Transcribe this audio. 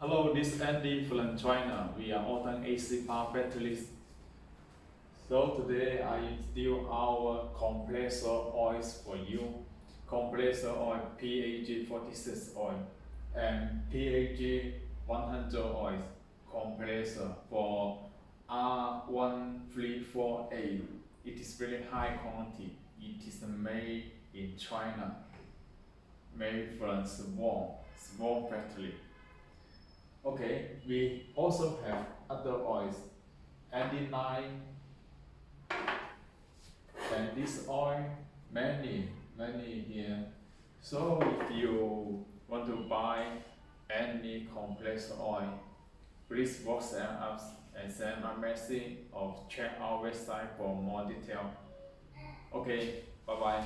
Hello, this is Andy from China. We are Autumn AC power batteries. So today I introduce our compressor oils for you. Compressor oil PAG 46 oil and PAG 100 oil compressor for R134a. It is very high quality. It is made in China, made from small factory. Okay, we also have other oils, andehyde, and this oil, many here. So if you want to buy any compressor oil, please WhatsApp us and send a message or check our website for more detail. Okay, bye bye.